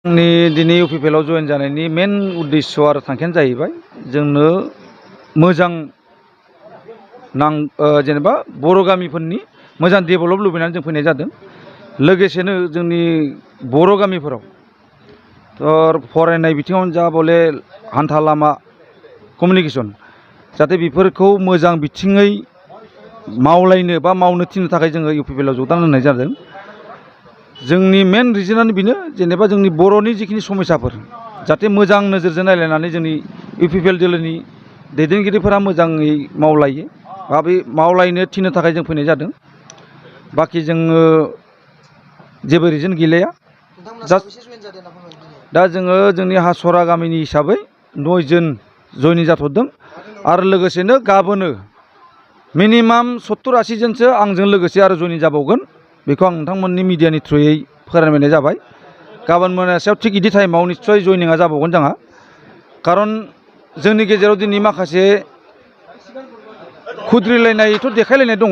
आंनि दिनै इउपिपिएलआव जयेन जानायनि मेन उद्देश्य आरो थांखियानो जाहैबाय जोंनो मोजां जेनेबा बर' गामिफोरनि मोजां डेभेलप लुबैनानै जों फैनाय जादों। लोगोसेनो जोंनि बर' गामिफोराव फरायनाय बिथिङावनो जा बले हान्था लामा कमिउनिकेसन जाहाथे बेफोरखौ मोजां बिथिङै मावलायनो बा मावनो थिननो थाखाय जोङो इउपिपिएलआव जगदान होनाय जादों। जोंनि मेन रिजनानो बेनो जेनेबा जोंनि बर'नि जिखिनि समस्याफोर जाहाथे मोजां नोजोरजों नायलायनानै जोंनि इउपिपिएल दोलोनि दैदेनगिरिफोरा मोजाङै मावलायो बा बे मावलायनो थिननो थाखाय जों फैनाय जादों। बाखि जोङो जेबो रिजन गैलाया। दा जोङो जोंनि हासरा गामिनि हिसाबै 9 जन जयनिं जाथ'दों आरो लोगोसेनो गाबोनो मिनिमाम 70-80 जनसो आंजों लोगोसे आरो जयनिं जाबावगोन। बेखौ आं नोंथांमोननि मिडियानि थ्रुयै फोरमायनाय जाबाय। गाबोन मोनासेयाव थिग इदि टाइमाव निस्सय जयनिंआ जाबावगोन जोंहा। खारन जोंनि गेजेराव दिनै माखासे खुद्रिलायनायथ' देखायलायनाय दङ,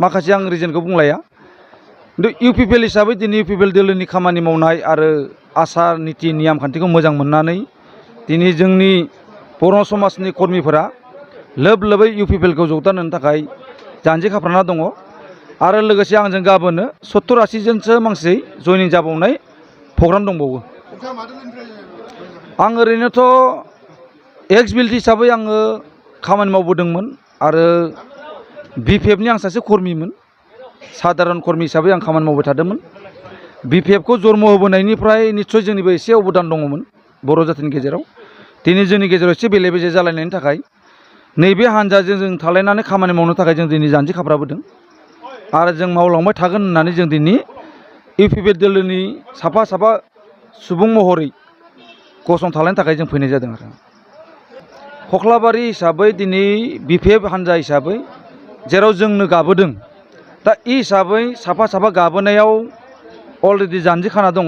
माखासे आं रिजनखौ बुंलाया। खिन्थु इउपिपिएल हिसाबै दिनै इउपिपिएल दोलोनि खामानि मावनाय आरो आसार निति नियम खान्थिखौ मोजां मोननानै दिनै जोंनि बर' समाजनि कर्मिफोरा लोब लोबै इउपिपिएलखौ जगदान होनो थाखाय जानजि खाफ्राना दङ। आरो लोगोसे आंजों गाबोनो 70-80 जनसो मानसि जयनिं जाबावनाय प्रग्राम दंबावो। आं ओरैनोथ' एक्स बिल्ड हिसाबै आङो खामानि मावबोदोंमोन आरो बिपिएफनि आं सासे कर्मिमोन, साधारन कर्मि हिसाबै आं खामानि मावबाय थादोंमोन। बिपिएफखौ जन्म होबोनायनिफ्राय निस्सय जोंनिबो एसे अबदान दङमोन बर' जातिनि गेजेराव। दिनै जोंनि गेजेराव एसे बेले बेजे जालायनायनि थाखाय नैबे हान्जाजों जों थालायनानै खामानि मावनो थाखाय जों दिनै जानजि खाफ्राबोदों आरो जों मावलांबाय थागोन होननानै जों दिनै इउपिपिएल दोलोनि साफा साफा सुबुं महरै गसंथालायनो थाखाय जों फैनाय जादों आरो। खख्लाबारि हिसाबै दिनै बिपिएफ हान्जा हिसाबै जेराव जोंनो गाबोदों, दा इ हिसाबै साफा साफा गाबोनायाव अलरेडि जानजि खाना दङ।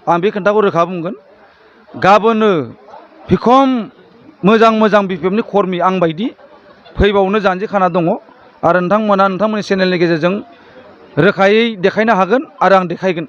आं बे खोन्थाखौ रोखा बुंगोन, गाबोनो बिखम मोजां मोजां बिपिएफनि कर्मि आं बायदि फैबावनो जानजि खाना दङ आरो नोंथांमोना नोंथांमोननि चेनेलनि गेजेरजों रोखायै देखायनो हागोन आरो आं देखायगोन।